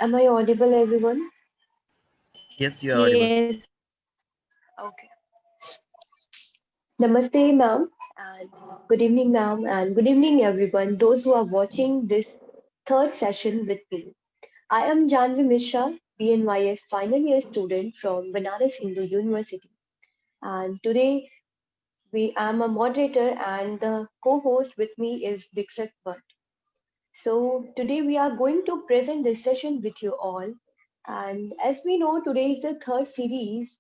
Am I audible, everyone? Yes, you are audible. Yes. Okay. Namaste, ma'am, and good evening, ma'am, and good evening, everyone. Those who are watching this third session with me. I am Janvi Mishra, BNYS final year student from Banaras Hindu University, and today we am a moderator, and the co-host with me is Dixit Bhatt. So today we are going to present this session with you all. And as we know, today is the third series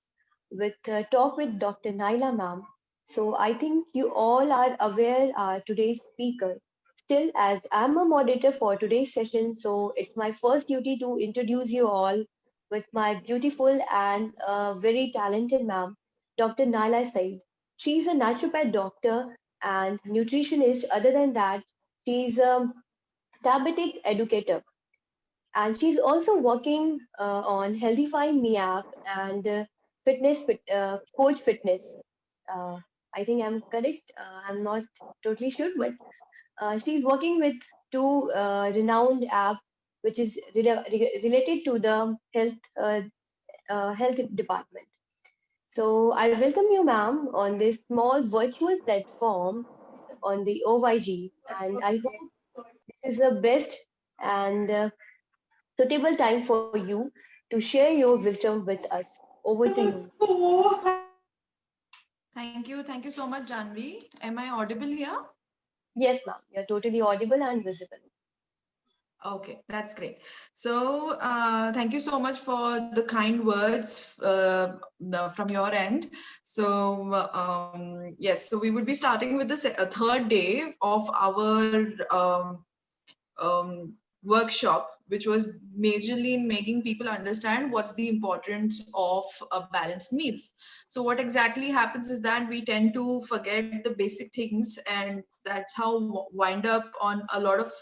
with Talk with Dr. Naila ma'am. So I think you all are aware today's speaker. Still, as I'm a moderator for today's session, so it's my first duty to introduce you all with my beautiful and very talented ma'am, Dr. Naila Said. She's a naturopath doctor and nutritionist. Other than that, she's a diabetic educator, and she's also working on Healthify Me app and Coach Fitness. Uh, I think I'm correct. I'm not totally sure, but she's working with two renowned app, which is related to the health department. So I welcome you, ma'am, on this small virtual platform on the OYG, and I hope this is the best and suitable time for you to share your wisdom with us. Over to you. Thank you so much, Janvi. Am I audible here? Yes, ma'am, you're totally audible and visible. Okay, that's great. So, thank you so much for the kind words from your end. So, yes, so we would be starting with the third day of our workshop, which was majorly in making people understand what's the importance of balanced meals. So what exactly happens is that we tend to forget the basic things, and that's how wind up on a lot of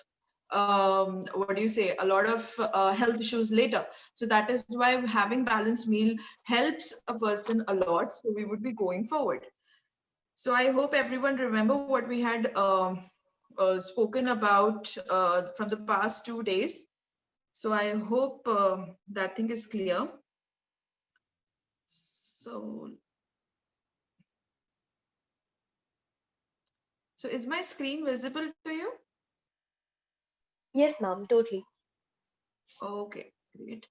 what do you say, a lot of health issues later. So that is why having balanced meal helps a person a lot. So we would be going forward. So I hope everyone remember what we had spoken about from the past 2 days. So I hope that thing is clear. So, so is my screen visible to you? Yes, ma'am, totally. Okay, great.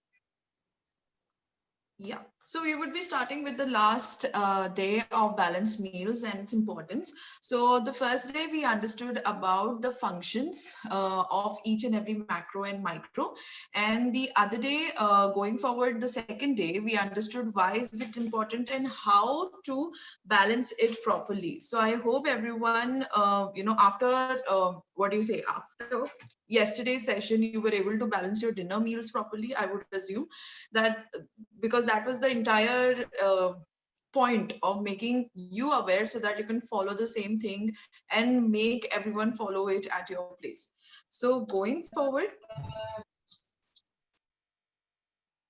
Yeah, so we would be starting with the last day of balanced meals and its importance. So the first day we understood about the functions of each and every macro and micro. And the other day, going forward, the second day, we understood why is it important and how to balance it properly. So I hope everyone, after, what do you say, after yesterday's session, you were able to balance your dinner meals properly, I would assume that, because that was the entire point of making you aware so that you can follow the same thing and make everyone follow it at your place. So going forward,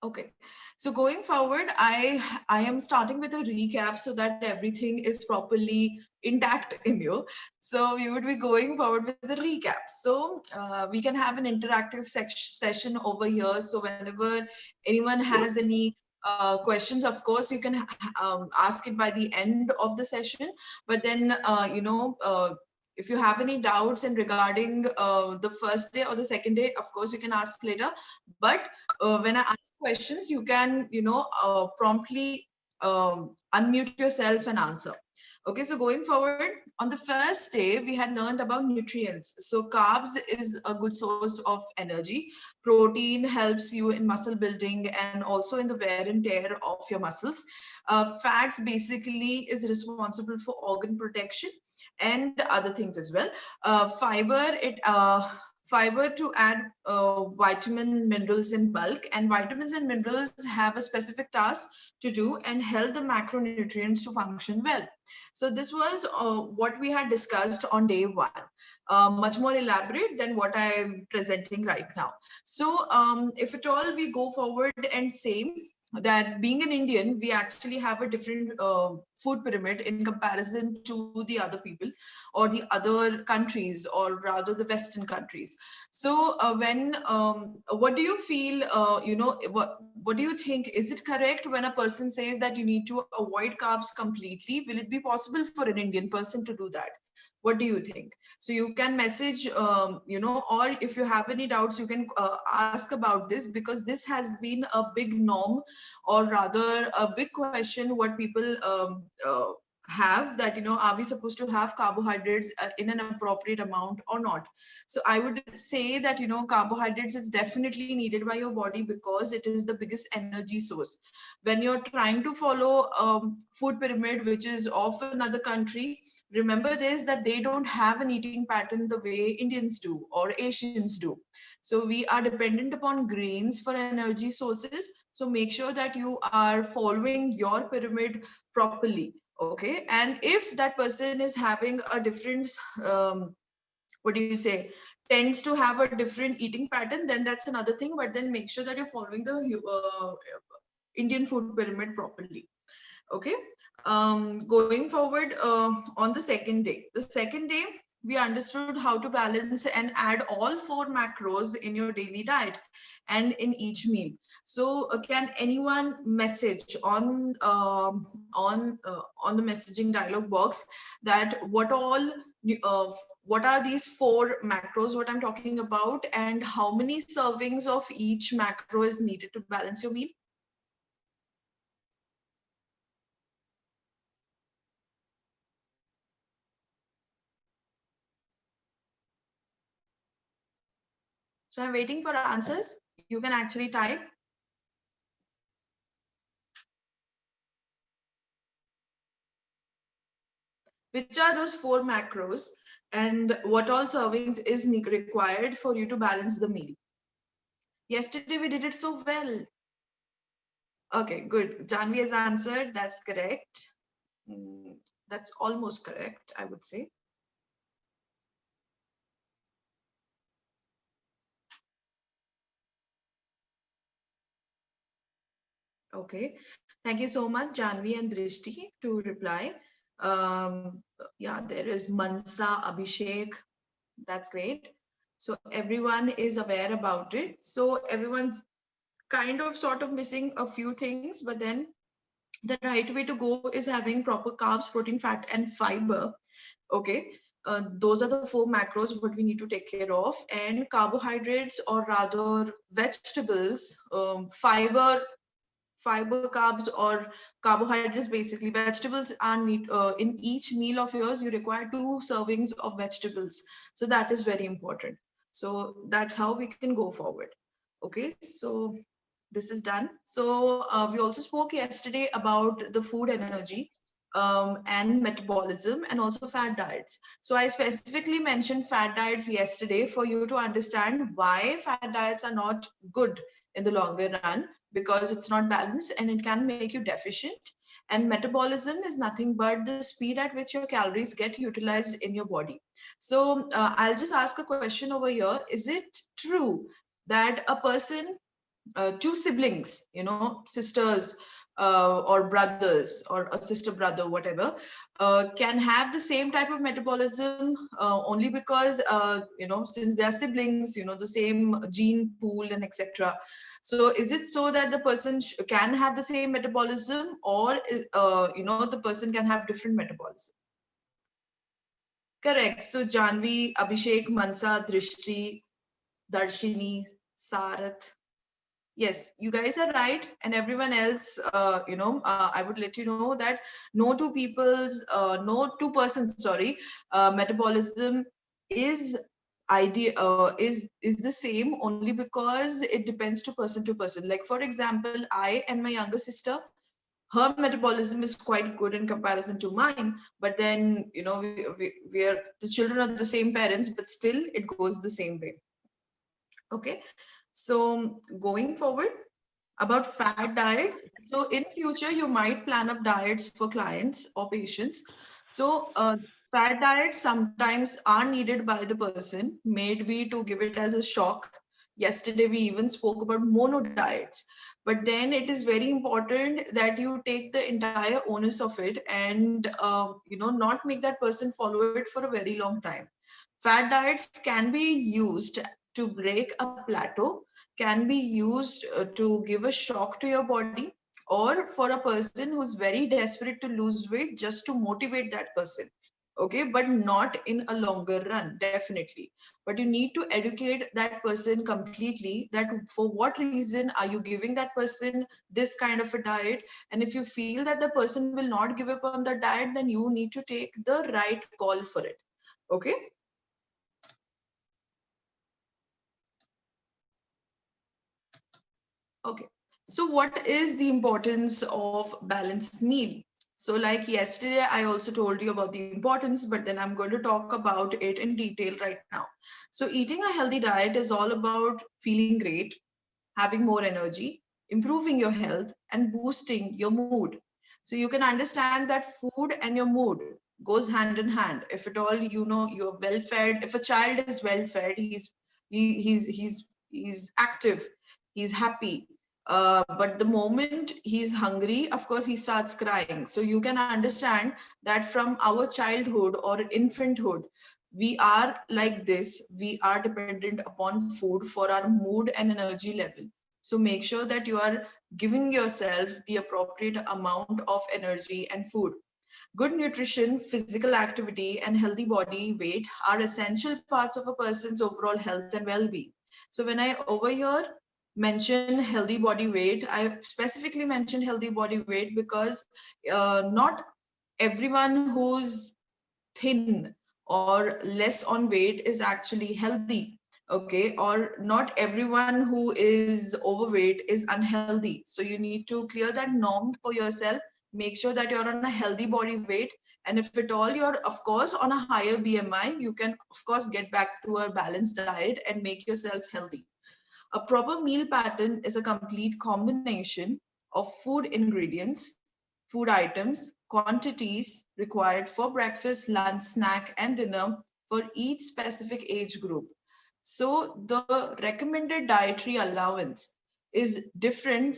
okay, so going forward, I am starting with a recap so that everything is properly intact in you. So we would be going forward with the recap. So we can have an interactive session over here. So whenever anyone has any questions, of course you can ask it by the end of the session. But then if you have any doubts in regarding the first day or the second day, of course you can ask later. But when I ask questions, you can, promptly unmute yourself and answer. Okay, so going forward, on the first day, we had learned about nutrients. So carbs is a good source of energy. Protein helps you in muscle building and also in the wear and tear of your muscles. Fats basically is responsible for organ protection and other things as well. Fiber to add vitamin minerals in bulk, and vitamins and minerals have a specific task to do and help the macronutrients to function well. So this was what we had discussed on day one, much more elaborate than what I'm presenting right now. So if at all we go forward and say that being an Indian, we actually have a different food pyramid in comparison to the other people or the other countries, or rather the Western countries. So what do you feel, what do you think? Is it correct when a person says that you need to avoid carbs completely? Will it be possible for an Indian person to do that? What do you think? So you can message, or if you have any doubts, you can ask about this, because this has been a big norm, or rather a big question what people have, that are we supposed to have carbohydrates in an appropriate amount or not? So I would say that carbohydrates is definitely needed by your body, because it is the biggest energy source. When you're trying to follow food pyramid which is of another country, remember this, that they don't have an eating pattern the way Indians do or Asians do. So we are dependent upon grains for energy sources. So make sure that you are following your pyramid properly. Okay. And if that person is having a different, what do you say, tends to have a different eating pattern, then that's another thing. But then make sure that you're following the Indian food pyramid properly. Okay. Going forward, on the second day, we understood how to balance and add all 4 macros in your daily diet and in each meal. So can anyone message on the messaging dialog box that uh, what are these 4 macros what I'm talking about, and how many servings of each macro is needed to balance your meal? So I'm waiting for answers. You can actually type. Which are those 4 macros, and what all servings is required for you to balance the meal? Yesterday we did it so well. Okay, good. Janvi has answered. That's correct. That's almost correct, I would say. Okay. Thank you so much, Janvi and Drishti, to reply. Yeah, there is Mansa, Abhishek. That's great. So everyone is aware about it. So everyone's kind of sort of missing a few things, but then the right way to go is having proper carbs, protein, fat, and fiber. Okay. Those are the 4 macros what we need to take care of. And carbohydrates, or rather vegetables, fiber, carbs, or carbohydrates, basically vegetables are need in each meal of yours. You require 2 servings of vegetables. So that is very important. So that's how we can go forward. Okay. So this is done. So we also spoke yesterday about the food energy, and metabolism, and also fat diets. So I specifically mentioned fat diets yesterday for you to understand why fat diets are not good in the longer run, because it's not balanced and it can make you deficient. And metabolism is nothing but the speed at which your calories get utilized in your body. So I'll just ask a question over here. Is it true that a person, 2 siblings, sisters, or brothers, or a sister brother, whatever, can have the same type of metabolism, only because, since they are siblings, the same gene pool and etc. So is it so that the person can have the same metabolism, or the person can have different metabolism? Correct. So Janvi, Abhishek, Mansa, Drishti, Darshini, Sarath. Yes, you guys are right. And everyone else, I would let you know that no two persons, sorry, metabolism is is the same, only because it depends to person. Like, for example, I and my younger sister, her metabolism is quite good in comparison to mine. But then, we are the children of the same parents, but still it goes the same way. Okay. So going forward, about fat diets. So in future, you might plan up diets for clients or patients. So fat diets sometimes are needed by the person, maybe to give it as a shock. Yesterday, we even spoke about mono diets. But then it is very important that you take the entire onus of it, and not make that person follow it for a very long time. Fad diets can be used to break a plateau, can be used to give a shock to your body, or for a person who's very desperate to lose weight, just to motivate that person. Okay, but not in a longer run, definitely. But you need to educate that person completely, that for what reason are you giving that person this kind of a diet, and if you feel that the person will not give up on the diet, then you need to take the right call for it. Okay. Okay. So what is the importance of balanced meal? So like yesterday, I also told you about the importance, but then I'm going to talk about it in detail right now. So eating a healthy diet is all about feeling great, having more energy, improving your health, and boosting your mood. So you can understand that food and your mood goes hand in hand. If at all you're well fed, if a child is well fed, he's active, he's happy. But the moment he's hungry, of course, he starts crying. So you can understand that from our childhood or infanthood, we are like this. We are dependent upon food for our mood and energy level. So make sure that you are giving yourself the appropriate amount of energy and food. Good nutrition, physical activity, and healthy body weight are essential parts of a person's overall health and well-being. So when I over here mention healthy body weight, I specifically mention healthy body weight because not everyone who's thin or less on weight is actually healthy. Okay, or not everyone who is overweight is unhealthy. So you need to clear that norm for yourself. Make sure that you're on a healthy body weight, and if at all you're of course on a higher BMI, you can of course get back to a balanced diet and make yourself healthy. A proper meal pattern is a complete combination of food ingredients, food items, quantities required for breakfast, lunch, snack, and dinner for each specific age group. So the recommended dietary allowance is different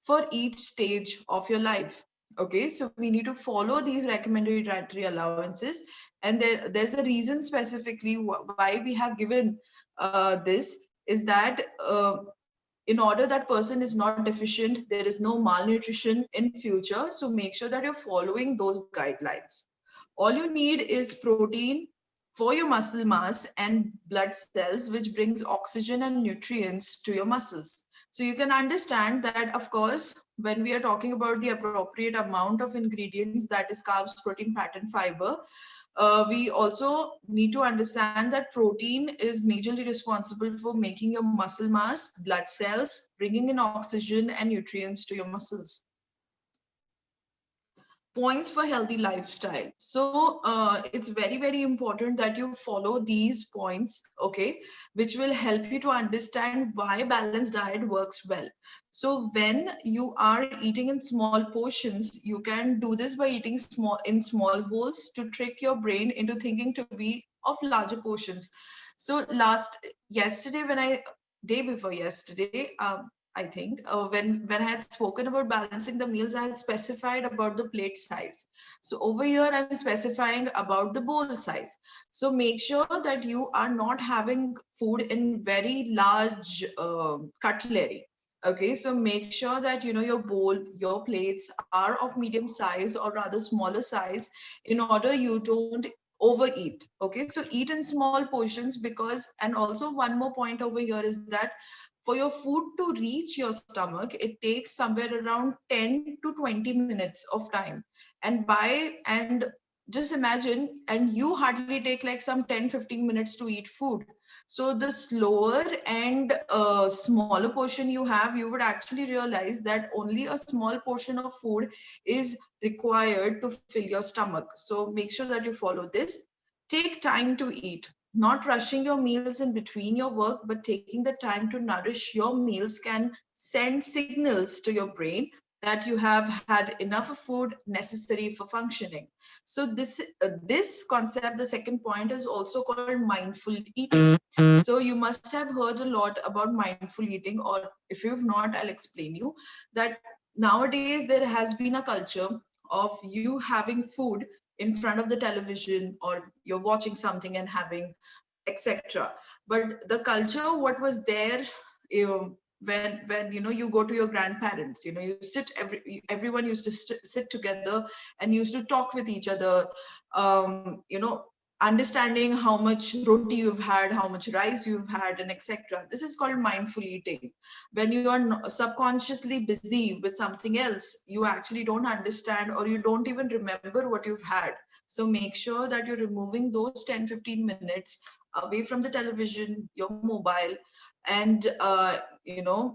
for each stage of your life. Okay, so we need to follow these recommended dietary allowances, and there's a reason specifically why we have given this, is that in order that person is not deficient, there is no malnutrition in future. So make sure that you're following those guidelines. All you need is protein for your muscle mass and blood cells, which brings oxygen and nutrients to your muscles. So you can understand that, of course, when we are talking about the appropriate amount of ingredients, that is carbs, protein, fat, and fiber, we also need to understand that protein is majorly responsible for making your muscle mass, blood cells, bringing in oxygen and nutrients to your muscles. Points for healthy lifestyle. So it's very important that you follow these points, okay, which will help you to understand why balanced diet works well. So when you are eating in small portions, you can do this by eating small bowls to trick your brain into thinking to be of larger portions. So yesterday when I day before yesterday, I think when I had spoken about balancing the meals, I had specified about the plate size. So over here, I'm specifying about the bowl size. So make sure that you are not having food in very large cutlery. Okay, so make sure that your bowl, your plates are of medium size or rather smaller size, in order you don't overeat. Okay, so eat in small portions, because, and also one more point over here is that for your food to reach your stomach, it takes somewhere around 10 to 20 minutes of time. And just imagine, and you hardly take like some 10-15 minutes to eat food. So the slower and smaller portion you have, you would actually realize that only a small portion of food is required to fill your stomach. So make sure that you follow this. Take time to eat. Not rushing your meals in between your work, but taking the time to nourish your meals can send signals to your brain that you have had enough of food necessary for functioning. So this concept, the second point, is also called mindful eating. So you must have heard a lot about mindful eating, or if you've not, I'll explain you that nowadays there has been a culture of you having food in front of the television, or you're watching something and having, etc. But the culture what was there, when you go to your grandparents, you sit, everyone used to sit together and used to talk with each other, understanding how much roti you've had, how much rice you've had, and etc. This is called mindful eating. When you are subconsciously busy with something else, you actually don't understand, or you don't even remember what you've had. So make sure that you're removing those 10-15 minutes away from the television, your mobile, and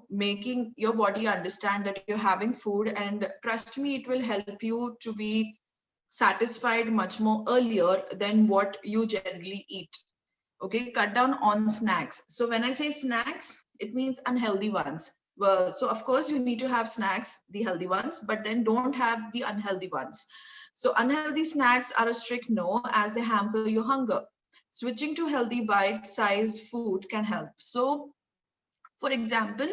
making your body understand that you're having food. And trust me, it will help you to be satisfied much more earlier than what you generally eat. Okay, cut down on snacks. So when I say snacks, it means unhealthy ones. Well, so of course you need to have snacks, the healthy ones, but then don't have the unhealthy ones. So unhealthy snacks are a strict no, as they hamper your hunger. Switching to healthy bite-sized food can help. So for example,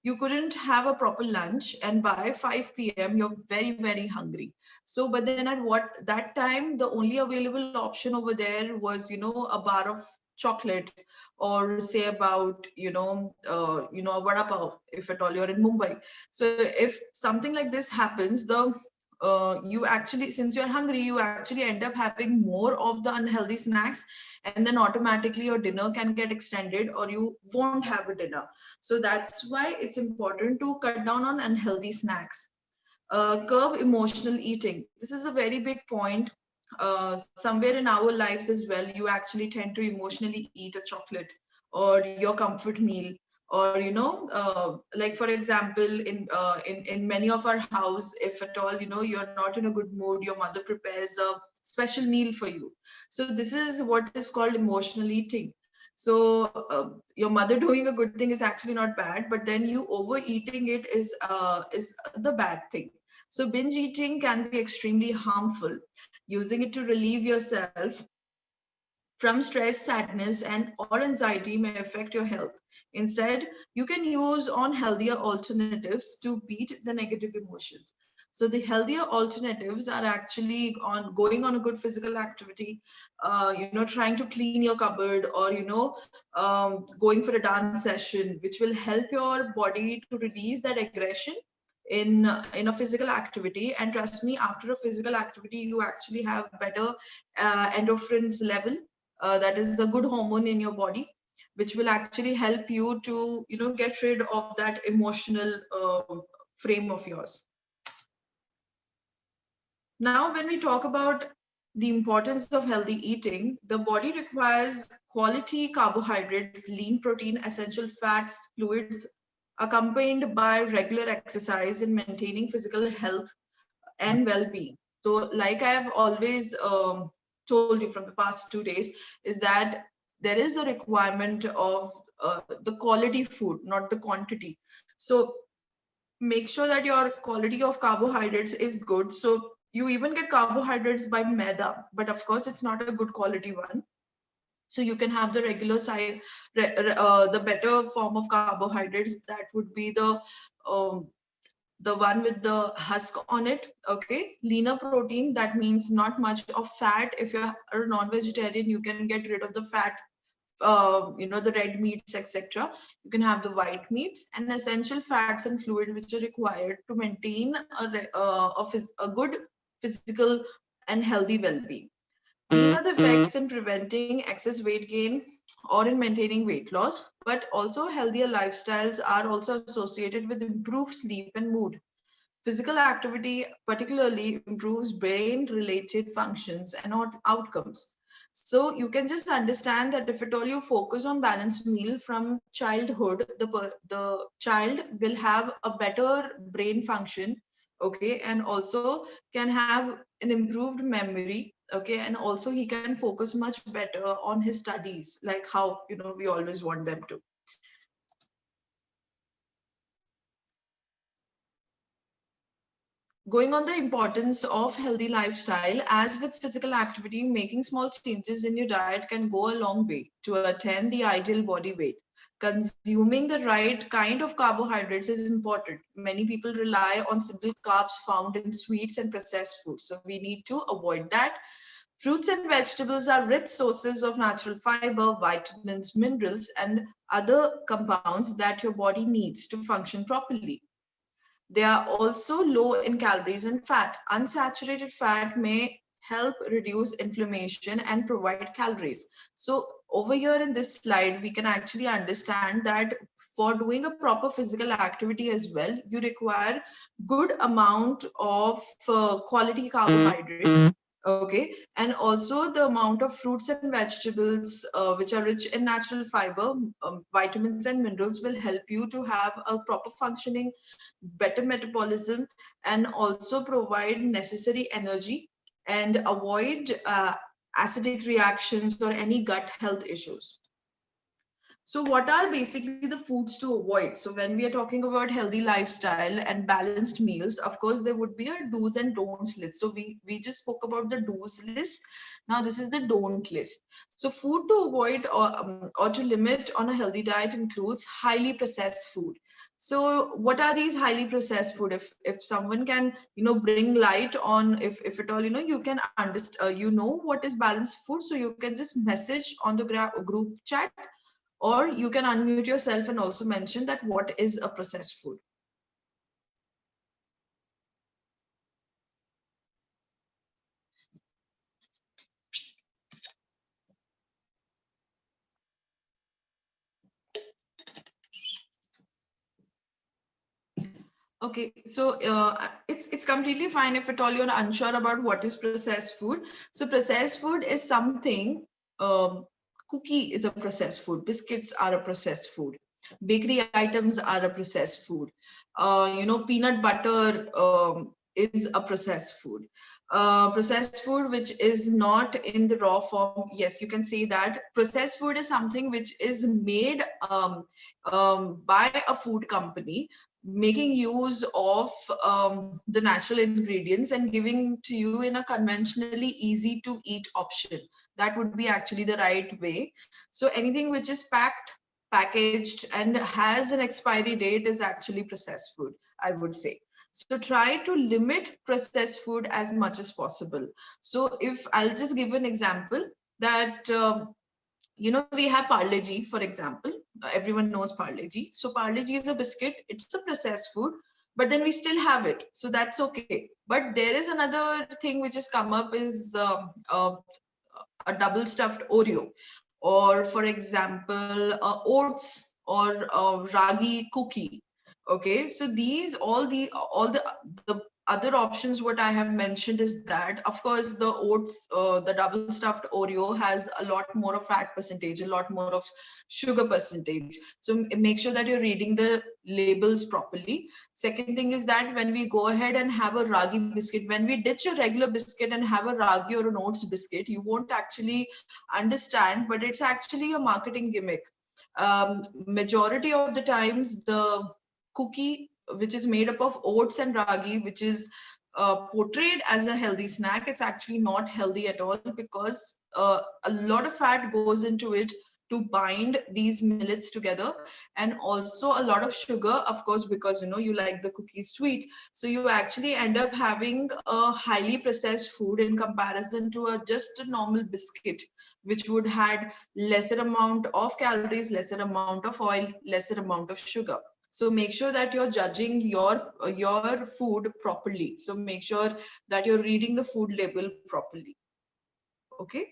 you couldn't have a proper lunch, and by 5 p.m. you're very, very hungry. So but then at what that time, the only available option over there was, a bar of chocolate, or say about, a vada pav, if at all you're in Mumbai. So if something like this happens, you actually, since you're hungry, you actually end up having more of the unhealthy snacks, and then automatically your dinner can get extended, or you won't have a dinner. So that's why it's important to cut down on unhealthy snacks. Curb emotional eating. This is a very big point. Somewhere in our lives as well, you actually tend to emotionally eat a chocolate, or your comfort meal, or like for example, in many of our house, if at all you're not in a good mood, your mother prepares a special meal for you. So this is what is called emotional eating. So your mother doing a good thing is actually not bad, but then you overeating it is the bad thing. So binge eating can be extremely harmful. Using it to relieve yourself from stress, sadness, and or anxiety may affect your health. Instead, you can use on healthier alternatives to beat the negative emotions. So the healthier alternatives are actually on going on a good physical activity, trying to clean your cupboard, or going for a dance session, which will help your body to release that aggression in a physical activity. And trust me, after a physical activity, you actually have better endorphins level. That is a good hormone in your body, which will actually help you to get rid of that emotional frame of yours. Now when we talk about the importance of healthy eating, the body requires quality carbohydrates, lean protein, essential fats, fluids, accompanied by regular exercise in maintaining physical health and well-being. So like I have always told you from the past 2 days, is that there is a requirement of the quality food, not the quantity. So make sure that your quality of carbohydrates is good. So you even get carbohydrates by maida, but of course it's not a good quality one. So you can have the regular side, the better form of carbohydrates. That would be um, the one with the husk on it. Okay, leaner protein, that means not much of fat. If you're a non-vegetarian, you can get rid of the fat, the red meats, etc. You can have the white meats, and essential fats and fluid which are required to maintain a good physical and healthy well-being. These are the effects in preventing excess weight gain or in maintaining weight loss, but also healthier lifestyles are also associated with improved sleep and mood. Physical activity particularly improves brain related functions and outcomes. So you can just understand that if at all you focus on balanced meal from childhood, the child will have a better brain function, okay, and also can have an improved memory, okay, and also he can focus much better on his studies, like how we always want them to. Going on the importance of healthy lifestyle, as with physical activity, making small changes in your diet can go a long way to attain the ideal body weight. Consuming the right kind of carbohydrates is important. Many people rely on simple carbs found in sweets and processed foods, so we need to avoid that. Fruits and vegetables are rich sources of natural fiber, vitamins, minerals, and other compounds that your body needs to function properly. They are also low in calories and fat. Unsaturated fat may help reduce inflammation and provide calories. So over here in this slide, we can actually understand that for doing a proper physical activity as well, you require good amount of quality carbohydrates. Okay, and also the amount of fruits and vegetables which are rich in natural fiber, vitamins and minerals will help you to have a proper functioning, better metabolism, and also provide necessary energy and avoid acidic reactions or any gut health issues. So what are basically the foods to avoid? So when we are talking about healthy lifestyle and balanced meals, of course, there would be a do's and don'ts list. So we just spoke about the do's list. Now this is the don't list. So food to avoid or to limit on a healthy diet includes highly processed food. So what are these highly processed food? If someone can, bring light on, if at all, you can understand, what is balanced food. So you can just message on the group chat, or you can unmute yourself and also mention that what is a processed food. Okay, so it's completely fine if at all you're unsure about what is processed food. So processed food is something. Cookie is a processed food. Biscuits are a processed food. Bakery items are a processed food. Peanut butter is a processed food. Processed food which is not in the raw form. Yes, you can say that processed food is something which is made by a food company, making use of the natural ingredients and giving to you in a conventionally easy to eat option. That would be actually the right way. So anything which is packed, packaged, and has an expiry date is actually processed food, I would say. So try to limit processed food as much as possible. So if I'll just give an example that we have Parle G, for example. Everyone knows Parle G. So Parle G is a biscuit. It's a processed food, but then we still have it. So that's okay. But there is another thing which has come up is a double stuffed Oreo, or for example, oats or ragi cookie. Okay, so these all the other options what I have mentioned is that, of course, the oats, the double stuffed Oreo has a lot more of fat percentage, a lot more of sugar percentage. So make sure that you're reading the labels properly. Second thing is that when we go ahead and have a ragi biscuit, when we ditch a regular biscuit and have a ragi or an oats biscuit, you won't actually understand, but it's actually a marketing gimmick. Majority of the times, the cookie which is made up of oats and ragi, which is portrayed as a healthy snack, it's actually not healthy at all, because a lot of fat goes into it to bind these millets together, and also a lot of sugar, of course, because you like the cookies sweet. So you actually end up having a highly processed food in comparison to a just a normal biscuit, which would had lesser amount of calories, lesser amount of oil, lesser amount of sugar. So make sure that you're judging your food properly. So make sure that you're reading the food label properly. Okay.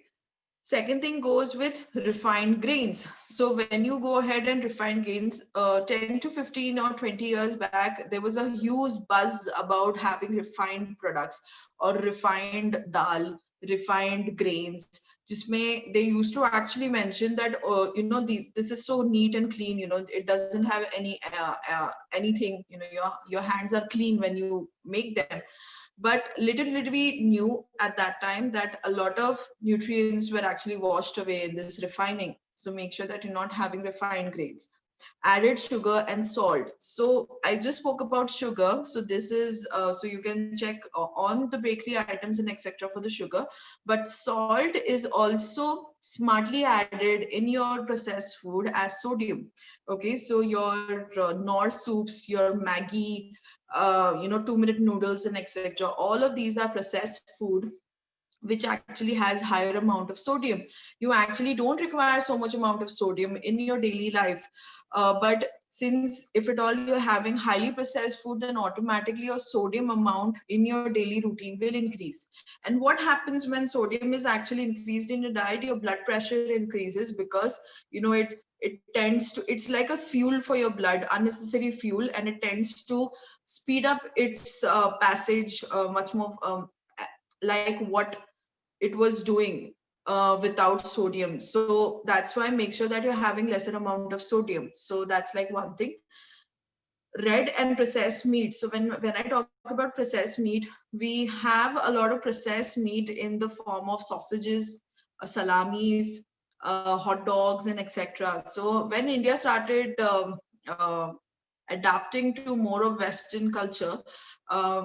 Second thing goes with refined grains. So when you go ahead and refine grains, 10 to 15 or 20 years back, there was a huge buzz about having refined products or refined dal, refined grains. They used to actually mention that, this is so neat and clean, it doesn't have anything, your hands are clean when you make them. But little did we knew at that time that a lot of nutrients were actually washed away in this refining. So make sure that you're not having refined grains. added sugar and salt. So I just spoke about sugar. So this is, so you can check on the bakery items and etc. for the sugar. But salt is also smartly added in your processed food as sodium. Okay, so your Knorr soups, your Maggi, 2-minute noodles and etc. All of these are processed food which actually has higher amount of sodium. You actually don't require so much amount of sodium in your daily life, but since if at all you're having highly processed food, then automatically your sodium amount in your daily routine will increase. And what happens when sodium is actually increased in your diet? Your blood pressure increases, because it tends to, it's like a fuel for your blood, unnecessary fuel, and it tends to speed up its passage much more, like what it was doing without sodium. So that's why make sure that you're having lesser amount of sodium. So that's like one thing. Red and processed meat. So when I talk about processed meat, we have a lot of processed meat in the form of sausages, salamis, hot dogs, and etc. So when India started uh, adapting to more of Western culture,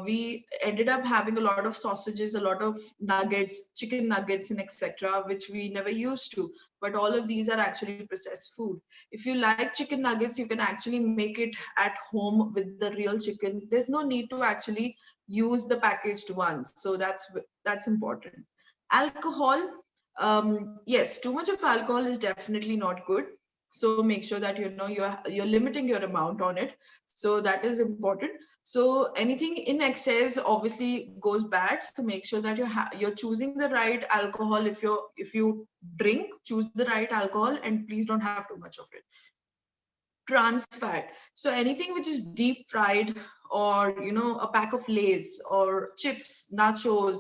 we ended up having a lot of sausages, a lot of nuggets, chicken nuggets, and etc., which we never used to. But all of these are actually processed food. If you like chicken nuggets, you can actually make it at home with the real chicken. There's no need to actually use the packaged ones. So that's important. Alcohol, yes, too much of alcohol is definitely not good. So make sure that you're limiting your amount on it. So that is important. So anything in excess obviously goes bad. So make sure that you're choosing the right alcohol. If you drink, choose the right alcohol, and please don't have too much of it. Trans fat. So anything which is deep fried, or a pack of Lays or chips, nachos,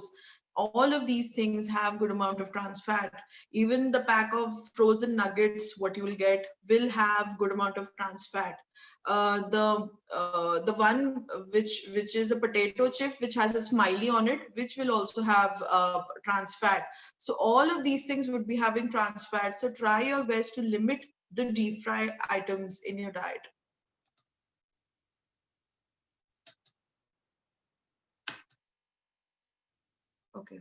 all of these things have good amount of trans fat. Even the pack of frozen nuggets, what you will get, will have good amount of trans fat. The one which is a potato chip which has a smiley on it, which will also have trans fat. So all of these things would be having trans fat. So try your best to limit the deep fry items in your diet. Okay.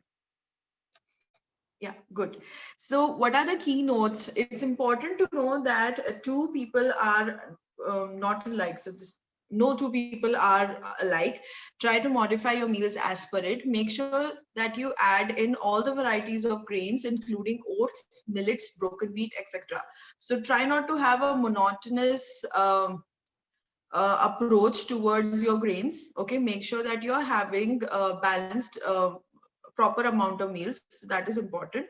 Yeah, good. So what are the keynotes? It's important to know that two people are not alike. So this, no two people are alike. Try to modify your meals as per it. Make sure that you add in all the varieties of grains, including oats, millets, broken wheat, etc. So try not to have a monotonous approach towards your grains. Okay, make sure that you're having balanced proper amount of meals. So that is important.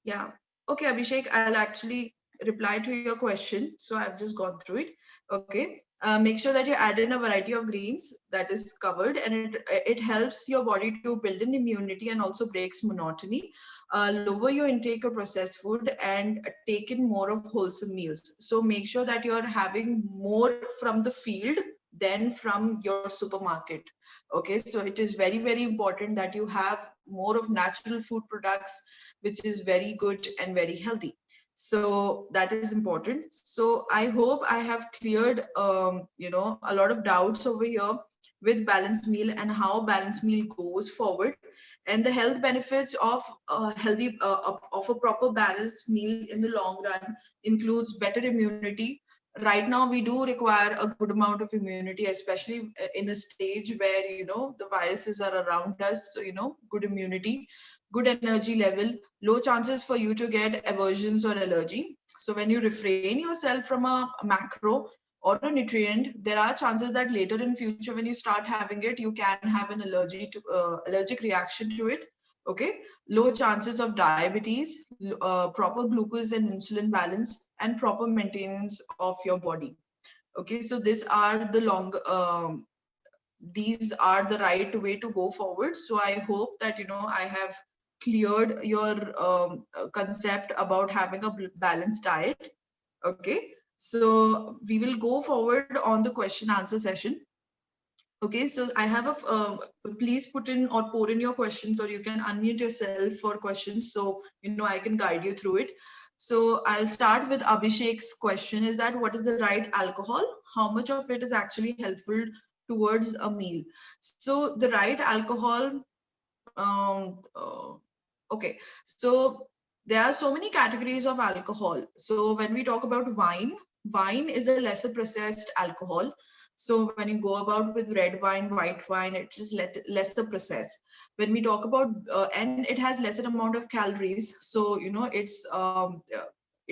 Yeah. Okay, Abhishek, I'll actually reply to your question. So I've just gone through it. Okay. Make sure that you add in a variety of greens that is covered, and it helps your body to build an immunity and also breaks monotony. Lower your intake of processed food and take in more of wholesome meals. So make sure that you're having more from the field than from your supermarket. Okay, so it is very, very important that you have more of natural food products, which is very good and very healthy. So that is important. So I hope I have cleared a lot of doubts over here with balanced meal and how balanced meal goes forward, and the health benefits of healthy of a proper balanced meal in the long run includes better immunity. Right now we do require a good amount of immunity, especially in a stage where the viruses are around us. So good immunity, good energy level, low chances for you to get aversions or allergy. So when you refrain yourself from a macro or a nutrient, there are chances that later in future when you start having it, you can have an allergic reaction to it. Okay, low chances of diabetes, proper glucose and insulin balance, and proper maintenance of your body. Okay, so these are the right way to go forward. So I hope that I have cleared your concept about having a balanced diet. Okay, so we will go forward on the question answer session. Okay, so I have please put in or pour in your questions, or you can unmute yourself for questions, so I can guide you through it. So I'll start with Abhishek's question is that what is the right alcohol? How much of it is actually helpful towards a meal? So the right alcohol, okay, so there are so many categories of alcohol. So when we talk about wine, wine is a lesser processed alcohol. So when you go about with red wine, white wine, it's just lesser processed. When we talk about, and it has lesser amount of calories. So, you know, it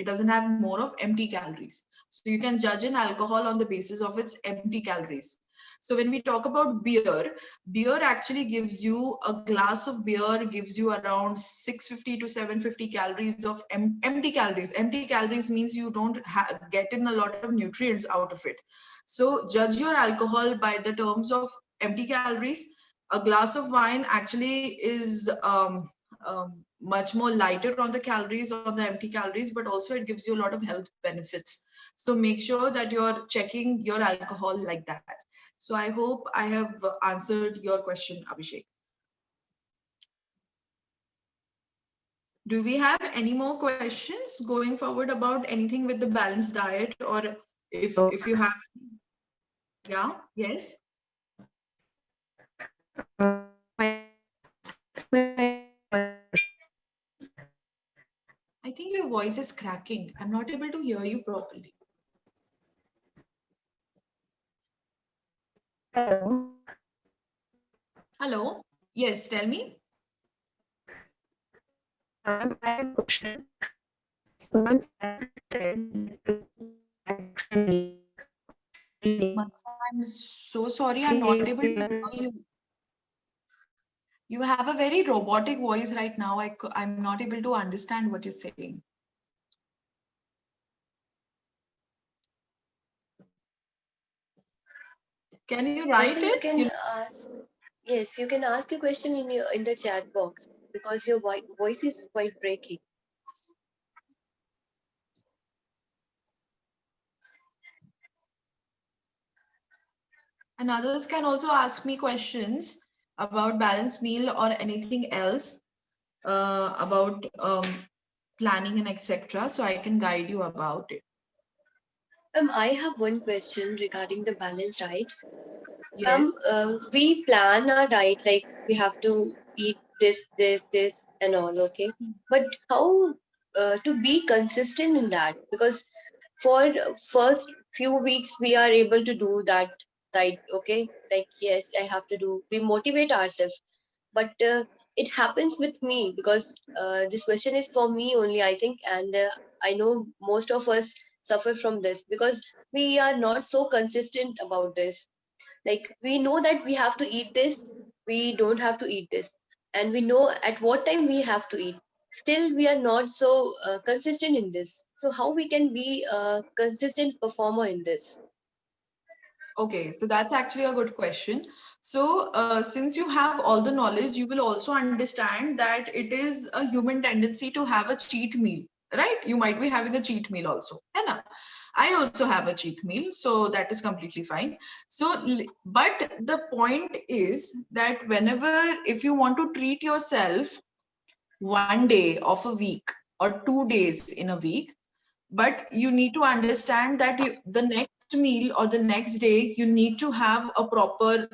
doesn't have more of empty calories. So you can judge an alcohol on the basis of its empty calories. So when we talk about beer, beer actually gives you a glass of beer gives you around 650 to 750 calories of empty calories. Empty calories means you don't get in a lot of nutrients out of it. So judge your alcohol by the terms of empty calories. A glass of wine actually is much more lighter on the calories, on the empty calories, but also it gives you a lot of health benefits. So make sure that you're checking your alcohol like that. So I hope I have answered your question, Abhishek. Do we have any more questions going forward about anything with the balanced diet, or if you have? Yeah, yes. I think your voice is cracking. I'm not able to hear you properly. Hello. Hello. Yes, tell me. I have a question. Once I said actually Mansa, I'm so sorry. I'm not able to hear you. You have a very robotic voice right now. I'm not able to understand what you're saying. Can you write Mansa, you it? can ask. Yes, you can ask a question in the chat box because your voice is quite breaking. And others can also ask me questions about balanced meal or anything else about planning and etc. So I can guide you about it. I have one question regarding the balanced diet. Yes. We plan our diet like we have to eat this, and all, okay? But how to be consistent in that? Because for first few weeks we are able to do that diet, okay? Like yes, I have to do. We motivate ourselves, but it happens with me because this question is for me only, I think, and I know most of us suffer from this because we are not so consistent about this. Like we know that we have to eat this, we don't have to eat this, and we know at what time we have to eat. Still, we are not so consistent in this. So how we can be a consistent performer in this? Okay, so that's actually a good question. So, since you have all the knowledge, you will also understand that it is a human tendency to have a cheat meal, right? You might be having a cheat meal also. है ना? I also have a cheat meal, so that is completely fine. So, but the point is that whenever, if you want to treat yourself one day of a week or 2 days in a week, but you need to understand that the next meal or the next day you need to have a proper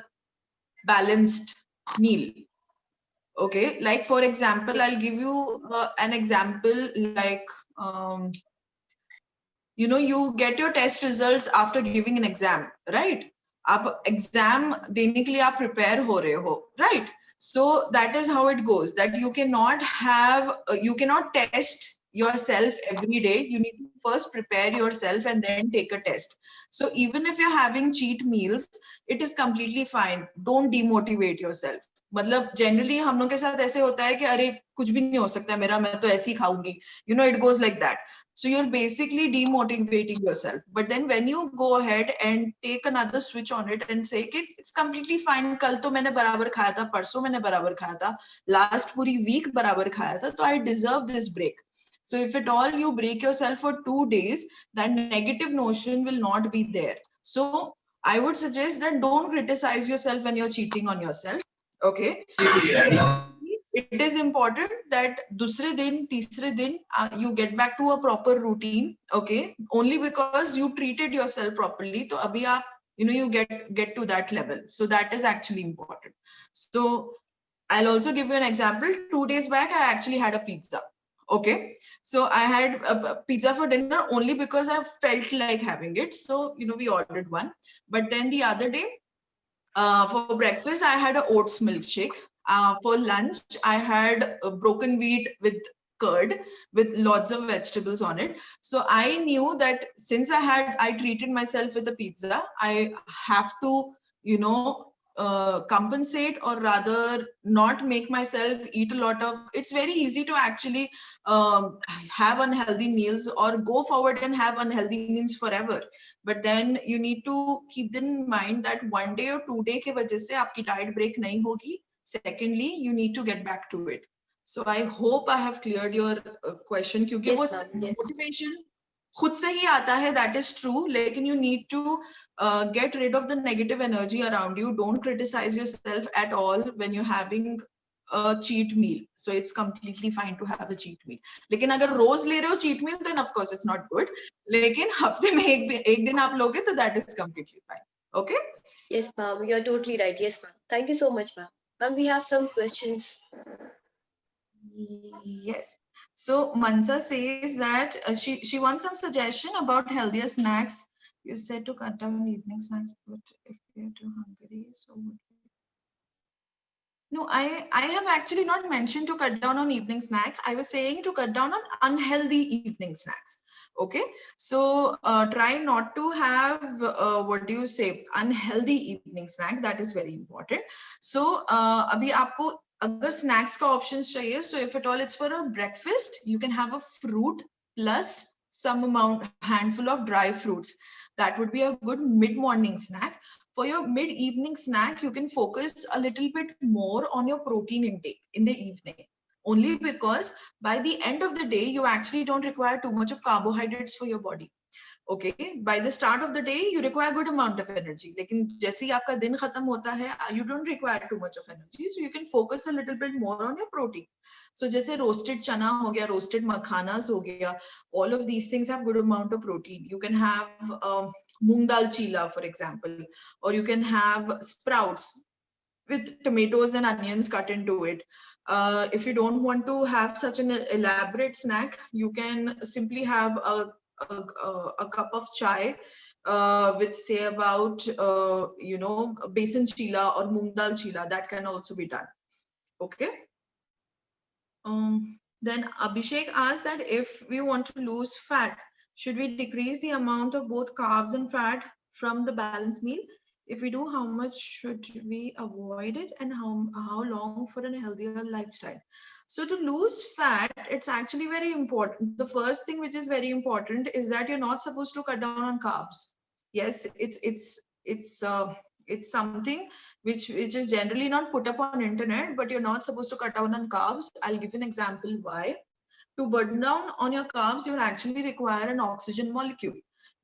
balanced meal. Okay, like for example, I'll give you an example like you know, you get your test results after giving an exam, right? आप exam देने के लिए आप prepare हो रहे हो, right? So that is how it goes, that you cannot have you cannot test yourself every day. You need to first prepare yourself and then take a test. So even if you're having cheat meals, it is completely fine. Don't demotivate yourself. मतलब generally हम लोग के साथ ऐसे होता है कि अरे कुछ भी नहीं हो सकता मेरा, मैं तो ऐसे ही खाऊंगी. You know, it goes like that. So you're basically demotivating yourself. But then when you go ahead and take another switch on it and say कि it's completely fine, कल तो मैंने बराबर खाया था, परसों मैंने बराबर खाया था, last पूरी week बराबर खाया था, तो I deserve this break. So if at all you break yourself for 2 days, that negative notion will not be there. So I would suggest that don't criticize yourself when you're cheating on yourself. Okay. it is important that दूसरे दिन तीसरे दिन you get back to a proper routine, okay, only because you treated yourself properly. तो अभी आप you get to that level, so that is actually important. So I'll also give you an example. 2 days back I actually had a pizza. Okay, so I had a pizza for dinner only because I felt like having it, so we ordered one. But then the other day, for breakfast, I had a oats milkshake. For lunch, I had a broken wheat with curd with lots of vegetables on it. So I knew that since I treated myself with a pizza, I have to, compensate, or rather not make myself eat a lot of. It's very easy to actually have unhealthy meals or go forward and have unhealthy meals forever. But then you need to keep in mind that 1 day or 2 day के वजह से आपकी diet break नहीं होगी. Secondly, you need to get back to it. So I hope I have cleared your question, क्योंकि Yes, वो ma'am. Yes. motivation खुद से ही आता है, that is true. लेकिन you need to get rid of the negative energy around you. Don't criticize yourself at all when you're having a cheat meal. So it's completely fine to have a cheat meal. लेकिन अगर रोज ले रहे हो cheat meal, then of course it's not good. लेकिन हफ्ते में एक दिन आप लोगे तो that is completely fine. Okay? Yes, ma'am. You're totally right. Yes, ma'am. Thank you so much, ma'am. Ma'am, we have some questions. Yes. So Mansa says that she wants some suggestion about healthier snacks. You said to cut down evening snacks, but if you're too hungry, so would you? No, I have actually not mentioned to cut down on evening snack. I was saying to cut down on unhealthy evening snacks. Okay, so try not to have what do you say, unhealthy evening snack. That is very important. So अभी आपको अगर snacks का options चाहिए, so if at all it's for a breakfast, you can have a fruit plus some amount, handful of dry fruits. That would be a good mid-morning snack. For your mid-evening snack, you can focus a little bit more on your protein intake in the evening. Only because by the end of the day, you actually don't require too much of carbohydrates for your body. Okay, by the start of the day, you require good amount of energy. लेकिन जैसे ही आपका दिन खत्म होता है, you don't require too much of energy, so you can focus a little bit more on your protein. So जैसे roasted chana हो गया, roasted makhanas हो गया, all of these things have good amount of protein. You can have moong dal chila, for example, or you can have sprouts with tomatoes and onions cut into it. If you don't want to have such an elaborate snack, you can simply have a cup of chai with say about besan chila or moong dal chila. That can also be done. Okay. Then Abhishek asked that if we want to lose fat, should we decrease the amount of both carbs and fat from the balanced meal? If we do, how much should we avoid it, and how long for a healthier lifestyle? So to lose fat, it's actually very important. The first thing which is very important is that you're not supposed to cut down on carbs. Yes, it's something which is generally not put up on internet, but you're not supposed to cut down on carbs. I'll give you an example why. To burn down on your carbs, you actually require an oxygen molecule.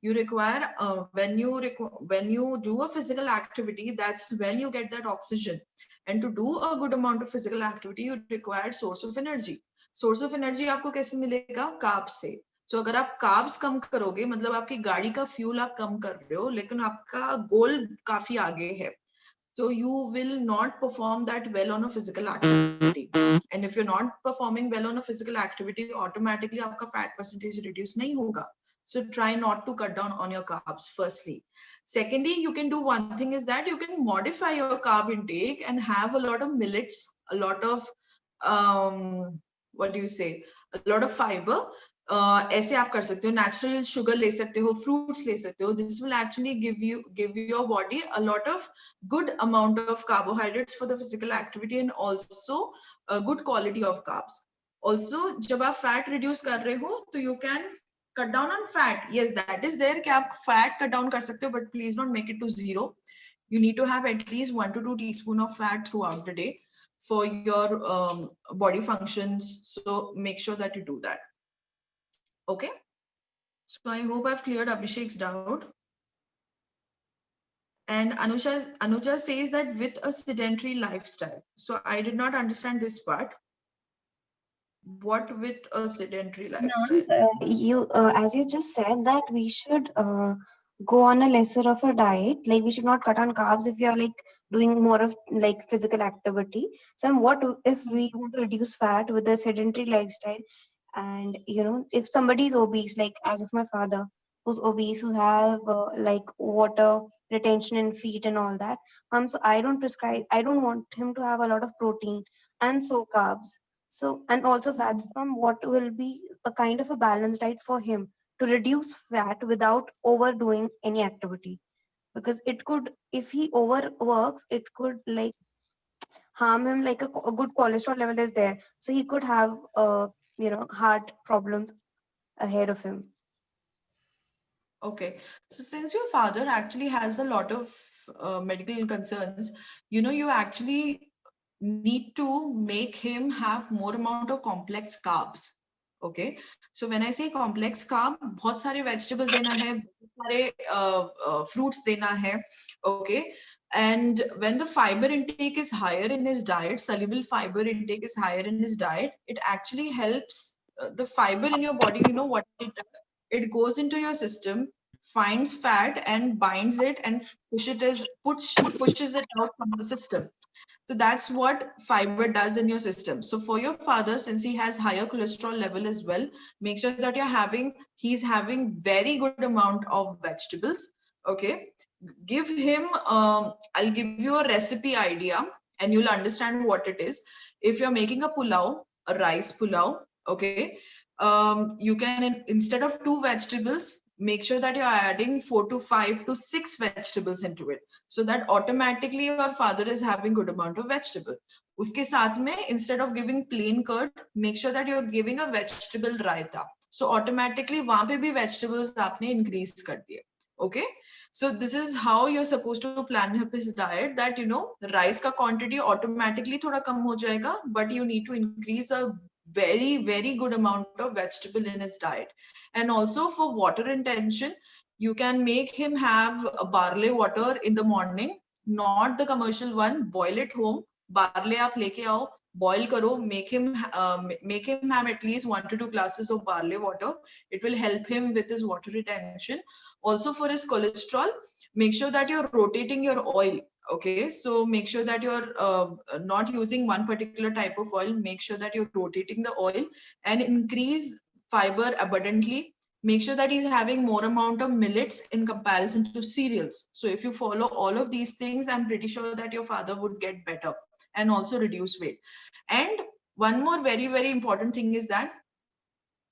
You require when you do a physical activity, that's when you get that oxygen. And to do a good amount of physical activity, you require source of energy. Source of energy आपको कैसे मिलेगा? Carbs से. So अगर आप carbs कम करोगे, मतलब आपकी गाड़ी का fuel आप कम कर रहे हो, लेकिन आपका goal काफी आगे है. So you will not perform that well on a physical activity. And if you're not performing well on a physical activity, automatically आपका fat percentage reduce नहीं होगा. So try not to cut down on your carbs, firstly. Secondly, you can do one thing is that you can modify your carb intake and have a lot of millets, a lot of, what do you say, a lot of fiber. ऐसे आप कर सकते हो, natural sugar ले सकते हो, fruits ले सकते हो. This will actually give your body a lot of good amount of carbohydrates for the physical activity and also a good quality of carbs. Also, जब आप fat reduce कर रहे हो, तो you can cut down on fat. Yes, that is there कि आप fat cut down कर सकते हो, but please don't make it to 0. You need to have at least 1 to 2 teaspoon of fat throughout the day for your body functions. So make sure that you do that. Okay. So I hope I've cleared Abhishek's doubt. And Anuja says that with a sedentary lifestyle. So I did not understand this part. What with a sedentary lifestyle? You as you just said that we should go on a lesser of a diet, like we should not cut on carbs if you are like doing more of like physical activity. So what if we want to reduce fat with a sedentary lifestyle, and you know, if somebody is obese, like as of my father who's obese, who have like water retention in feet and all that, so I don't want him to have a lot of protein and so carbs, so, and also fats. What will be a kind of a balanced diet for him to reduce fat without overdoing any activity? Because it could, if he overworks, it could like harm him. Like a good cholesterol level is there, so he could have you know, heart problems ahead of him. Okay, so since your father actually has a lot of medical concerns, you actually need to make him have more amount of complex carbs. Okay, so when I say complex carb, बहुत सारे vegetables देना है, बहुत सारे fruits देना है. Okay, and when the fiber intake is higher in his diet, soluble fiber intake is higher in his diet, it actually helps the fiber in your body. You know what it does? It goes into your system, finds fat and binds it and pushes it out from the system. So that's what fiber does in your system. So for your father, since he has higher cholesterol level as well, make sure that he's having very good amount of vegetables. Okay, give him. I'll give you a recipe idea, and you'll understand what it is. If you're making a pulao, a rice pulao, okay, you can instead of 2 vegetables, make sure that you're adding 4 to 5 to 6 vegetables into it, so that automatically your father is having good amount of vegetable. Uske saath mein, instead of giving plain curd, make sure that you're giving a vegetable raita. So automatically wahan pe bhi vegetables aapne increase kar diye. Okay, so this is how you're supposed to plan his diet, that rice ka quantity automatically thoda kam ho jayega, but you need to increase a very good amount of vegetable in his diet. And also for water intention, you can make him have a barley water in the morning, not the commercial one. Boil it home, barley aap leke aao, boil karo, make him have at least 1 to 2 glasses of barley water. It will help him with his water retention. Also for his cholesterol, make sure that you're rotating your oil. Okay, so make sure that you're not using one particular type of oil. Make sure that you're rotating the oil and increase fiber abundantly. Make sure that he's having more amount of millets in comparison to cereals. So if you follow all of these things, I'm pretty sure that your father would get better and also reduce weight. And one more very important thing is that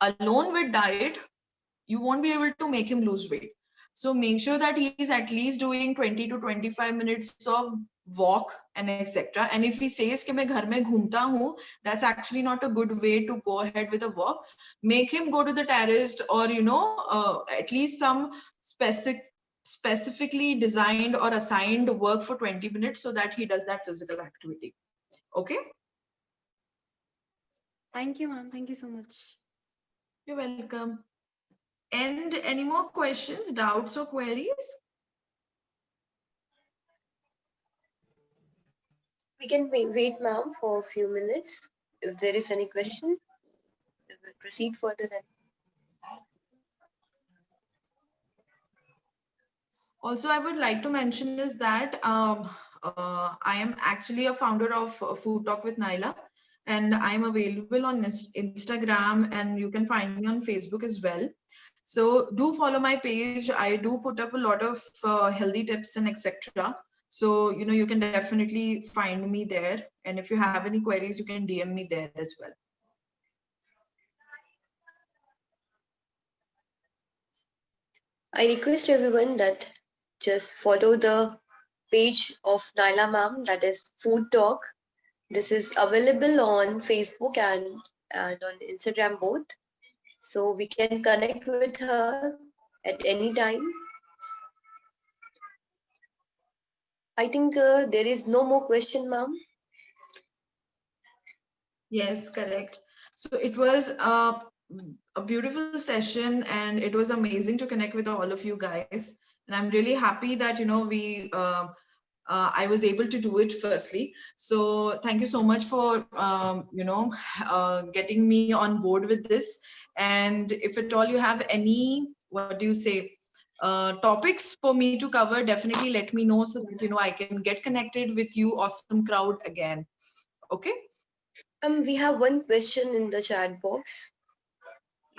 alone with diet, you won't be able to make him lose weight. So make sure that he is at least doing 20 to 25 minutes of walk and etc. And if he says कि मैं घर में घूमता हूँ, that's actually not a good way to go ahead with a walk. Make him go to the terrace, or at least some specifically designed or assigned work for 20 minutes, so that he does that physical activity. Okay. Thank you, ma'am. Thank you so much. You're welcome. And any more questions, doubts, or queries? We can wait, ma'am, for a few minutes. If there is any question, we will proceed further then. Also, I would like to mention is that I am actually a founder of Food Talk with Naila, and I'm available on Instagram, and you can find me on Facebook as well. So do follow my page. I do put up a lot of healthy tips and etc. So, you can definitely find me there. And if you have any queries, you can DM me there as well. I request everyone that just follow the page of Naila ma'am, that is Food Talk. This is available on Facebook and on Instagram both. So we can connect with her at any time. I think there is no more question, ma'am. Yes, correct. So it was a beautiful session, and it was amazing to connect with all of you guys. And I'm really happy that, you know, I was able to do it firstly. So thank you so much for, getting me on board with this. And if at all you have any, what do you say, topics for me to cover, definitely let me know so that, you know, I can get connected with you, awesome crowd again. Okay. We have one question in the chat box.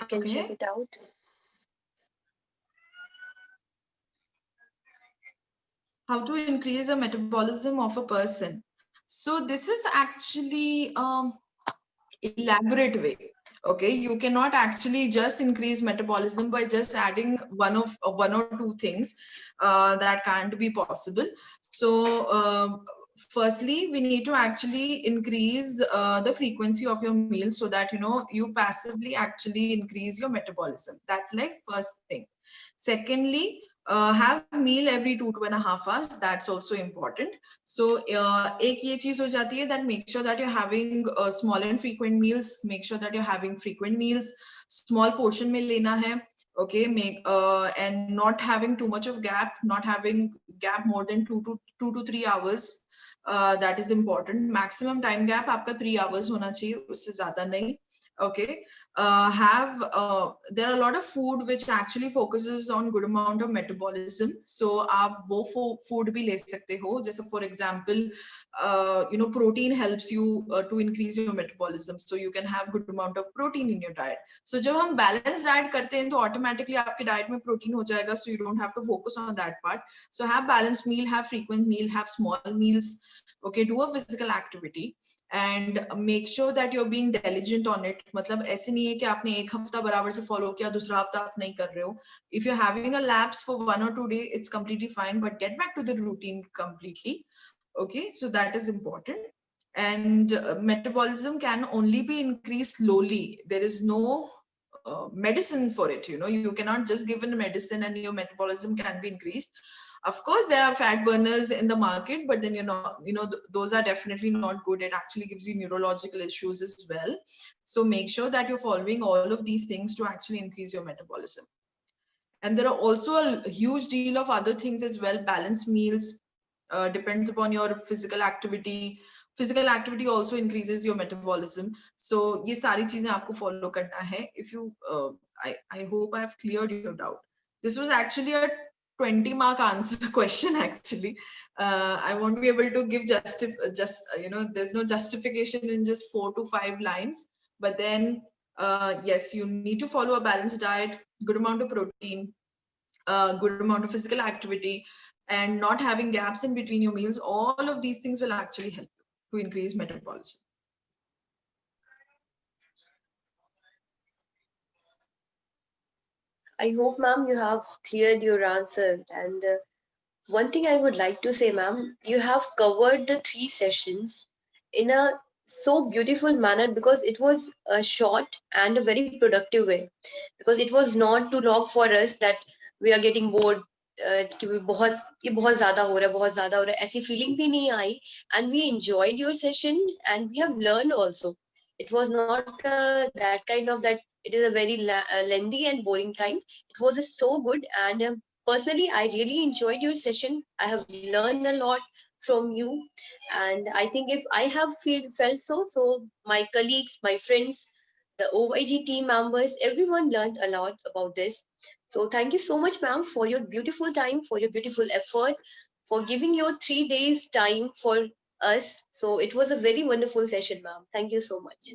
You can check Okay. it out. How to increase the metabolism of a person. So this is actually elaborate way. Okay, you cannot actually just increase metabolism by just adding one or two things. That can't be possible. So firstly, we need to actually increase the frequency of your meals so that, you know, you passively actually increase your metabolism. That's like first thing. Secondly, have meal every 2.5 hours. That's also important. So एक ये चीज हो जाती है that make sure that you're having small and frequent meals. Make sure that you're having frequent meals. Small portion में लेना है. Okay, and not having too much of gap. Not having gap more than 2 to 3 hours. That is important. Maximum time gap आपका 3 hours होना चाहिए, उससे ज़्यादा नहीं. Okay. There are a lot of food which actually focuses on good amount of metabolism. So आप वो food भी ले सकते हो. जैसे for example, protein helps you to increase your metabolism. So you can have good amount of protein in your diet. So जब हम balanced diet करते हैं तो automatically आपके diet में protein हो जाएगा. So you don't have to focus on that part. So have balanced meal, have frequent meal, have small meals. Okay, do a physical activity. And make sure that you're being diligent on it. मतलब ऐसे नहीं है कि आपने एक हफ्ता बराबर से follow किया, दूसरा हफ्ता आप नहीं कर रहे हो. If you're having a lapse for 1 or 2 days, it's completely fine, but get back to the routine completely. Okay, so that is important. And metabolism can only be increased slowly. There is no medicine for it. You know, you cannot just give a medicine and your metabolism can be increased. Of course, there are fat burners in the market, but then those are definitely not good. It actually gives you neurological issues as well. So make sure that you're following all of these things to actually increase your metabolism. And there are also a huge deal of other things as well. Balanced meals depends upon your physical activity. Physical activity also increases your metabolism. So ये सारी चीजें आपको follow करना है. If you, I hope I have cleared your doubt. This was actually a 20-mark answer question actually. I won't be able to give there's no justification in just 4 to 5 lines. But then, yes, you need to follow a balanced diet, good amount of protein, good amount of physical activity, and not having gaps in between your meals. All of these things will actually help you to increase metabolism. I hope, ma'am, you have cleared your answer. And one thing I would like to say, ma'am, you have covered the 3 sessions in a so beautiful manner because it was a short and a very productive way. Because it was not too long for us that we are getting bored. कि ये बहुत ज्यादा हो रहा है, बहुत ज्यादा हो रहा है, ऐसी feeling भी नहीं आई. And we enjoyed your session and we have learned also. It was not that kind of that it is a very lengthy and boring time. It was so good. And personally, I really enjoyed your session. I have learned a lot from you. And I think if I have felt so my colleagues, my friends, the OYG team members, everyone learned a lot about this. So thank you so much, ma'am, for your beautiful time, for your beautiful effort, for giving your 3 days time for us. So it was a very wonderful session, ma'am. Thank you so much.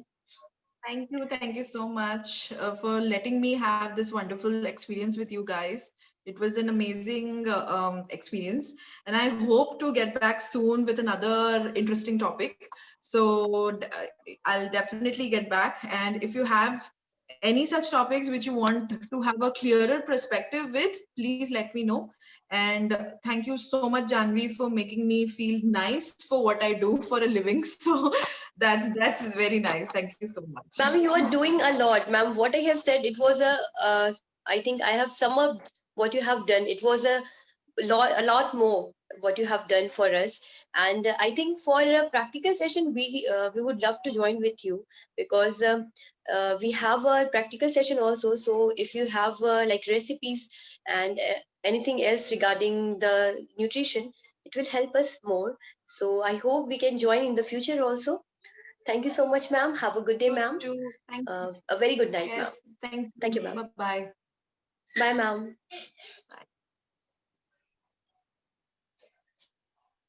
Thank you so much for letting me have this wonderful experience with you guys. It was an amazing experience, and I hope to get back soon with another interesting topic. So I'll definitely get back. And if you have any such topics which you want to have a clearer perspective with, please let me know. And thank you so much, Janvi, for making me feel nice for what I do for a living. So that's very nice. Thank you so much. Ma'am, you are doing a lot, ma'am. What I have said, it was I think I have summed up what you have done. It was a lot more what you have done for us. And I think for a practical session, we would love to join with you because we have a practical session also. So if you have like recipes and anything else regarding the nutrition, it will help us more. So I hope we can join in the future also. Thank you so much, ma'am. Have a good day, You ma'am. too. Thank you. A very good night, ma'am. Yes, thank Thank you. you, ma'am. Bye-bye. Bye, ma'am. Bye.